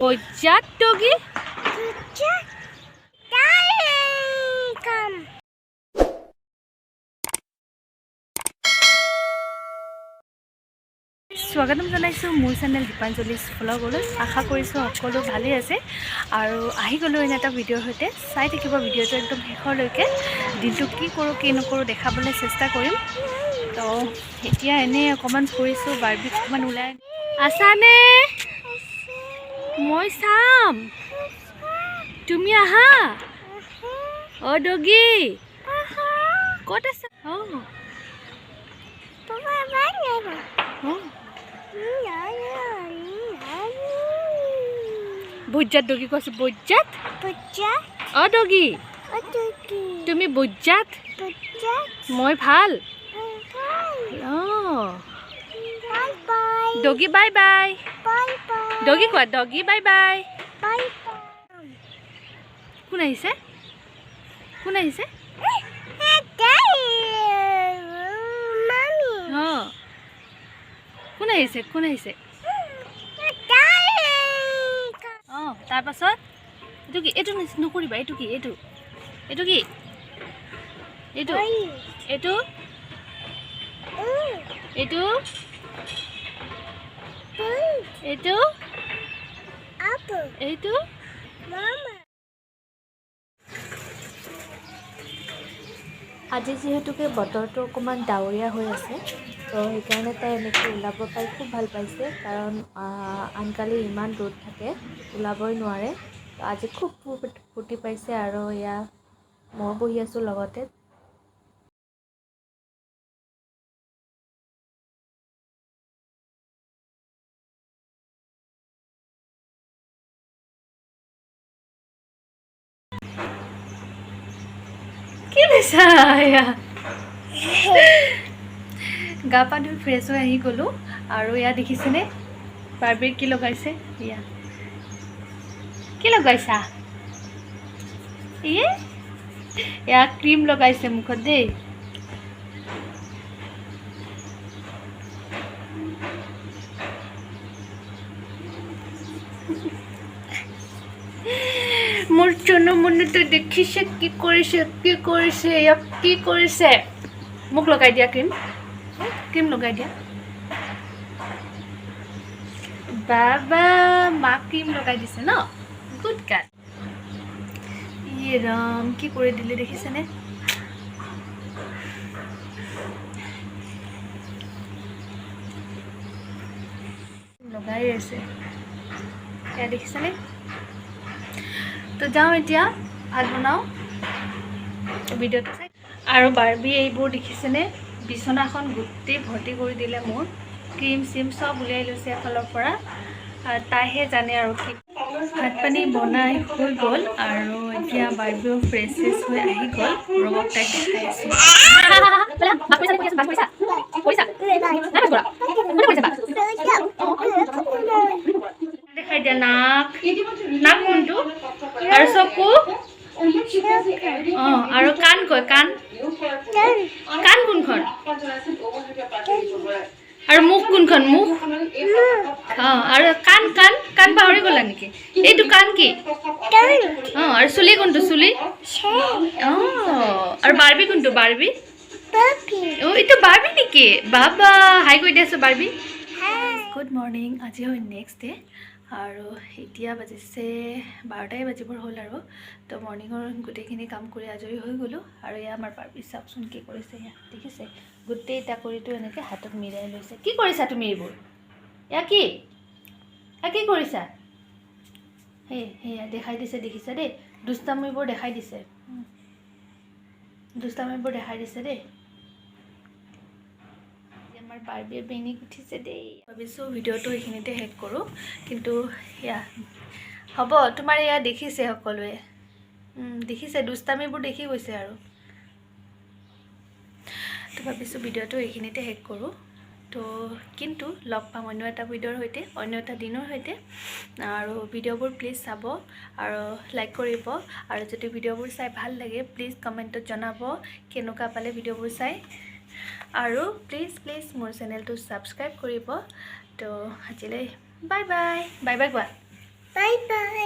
Bojat dogi. স্বাগতম জানাইছো মোৰ channel Dipanjali ভ্লগলৈ আশা কৰিছো সকলো ভালে আছে আৰু আহি গলো এনে এটা ভিডিঅ'ৰ সৈতে চাই থাকিব ভিডিঅ'টো একদম শেষলৈকে দিনটো কি কৰো কি নকৰো দেখাবলৈ চেষ্টা কৰিম তো এতিয়া এনে অকমান ফুৰিছো বাৰবি অকমান ওলাই আছানে মই চাম তুমি আহা ও ডগি ক'ত আছে ও Bojat dogi ko se bojat? Bojat. Oh dogi. Oh dogi. Tumi bojat? Bojat. Moi bhal. Bye. Oh. Bye bye. Dogi bye bye. Bye bye. Dogi ko dogi bye bye. Bye bye. Kun ahise? Kun ahise? Mommy. Oh. Kun ahise? Kun ahise? তাৰ পাছত এটো কি এটো নকৰিবা এটো কি এটো এটো কি এটো এটো এটো এটো Apple. এটো Mama. আজি যেহেতুকে বতৰটো অকণমান ডাৱৰীয়া হৈ আছে তো সেইকাৰণে তাই এনেকৈ ওলাব পাই খুব ভাল পাইছে কাৰণ আনকালে ইমান ৰ'দ থাকে ওলাবই নোৱাৰে তো আজি খুব ফূৰ্তি পাইছে আৰু এয়া মই বহি আছোঁ লগতে কি লৈছা গা পা ধুই ফ্ৰেছ হৈ আহি গ'লোঁ আৰু এয়া দেখিছেনে বাৰ্বিৰ কি লগাইছে এয়া কি লগাইছা এয়া ক্ৰীম লগাইছে মুখত দেই মোৰ চনু মনুটো দেখিছে কি কৰিছে ইয়াক কি কৰিছে মোক লগাই দিয়া ক্ৰীম লগাই দিয়া বাবা মা ক্ৰীম লগাই দিছে ন গুড গাৰ্ল ইয়ে ৰাম কি কৰি দিলে দেখিছেনে লগাই আছে এয়া দেখিছেনে তো যাওঁ এতিয়া ভাত বনাওঁ ভিডিঅ'টো চাই আৰু বাৰ্বি এইবোৰ দেখিছেনে বিছনাখন গোটেই ভৰ্তি কৰি দিলে মোৰ ক্ৰীম চিম চব উলিয়াই লৈছে এফালৰ পৰা আৰু তাইহে জানে আৰু কি ভাত পানী বনাই হৈ গ'ল আৰু এতিয়া বাৰ্বিও ফ্ৰেছ হৈ আহি গ'ল ৰবক তাইক দেখাই আছোঁ দেখাই দিয়া নাক কোনটো আৰু চকু আৰু কাণ কয় কাণ কোনখন আৰু মুখ কোনখন মুখ আৰু কাণ পাহৰি গ'লা নেকি এইটো কাণ কি আৰু চুলি কোনটো চুলি আৰু বাৰ্বি কোনটো বাৰ্বি এইটো বাৰ্বি নেকি বাবা হাই কৈ দিয়াছো বাৰ্বি গুড মৰ্ণিং আজি হয় নেক্সট ডে আৰু এতিয়া বাজিছে 12টাই বাজিবৰ হ'ল আৰু তো মৰ্ণিঙৰ গোটেইখিনি কাম কৰি আজৰি হৈ গ'লোঁ আৰু এয়া আমাৰ বাৰ্বি চাওকচোন কি কৰিছে এয়া দেখিছে গোটেই টাকুৰিটো এনেকৈ হাতত মিলাই লৈছে কি কৰিছা তুমি এইবোৰ এয়া কি কৰিছা সেয়া দেখাই দিছে দেখিছা দেই দুষ্টামিবোৰ দেখাই দিছে দেই আমাৰ বাৰ্বিয়ে বেঙি উঠিছে দেই ভাবিছোঁ ভিডিঅ'টো এইখিনিতে শেষ কৰোঁ কিন্তু এয়া হ'ব তোমাৰ এয়া দেখিছে সকলোৱে দেখিছে দুষ্টামিবোৰ দেখি গৈছে আৰু তো ভাবিছোঁ ভিডিঅ'টো এইখিনিতে শেষ কৰোঁ তো কিন্তু লগ পাম অন্য এটা ভিডিঅ'ৰ সৈতে অন্য এটা দিনৰ সৈতে আৰু ভিডিঅ'বোৰ প্লিজ চাব আৰু লাইক কৰিব আৰু যদি ভিডিঅ'বোৰ চাই ভাল লাগে প্লিজ কমেণ্টত জনাব কেনেকুৱা পালে ভিডিঅ'বোৰ চাই আৰু প্লিজ মোৰ চেনেলটো ছাবস্ক্ৰাইব কৰিব তো আজিলৈ বাই বাই কোৱা Bye bye.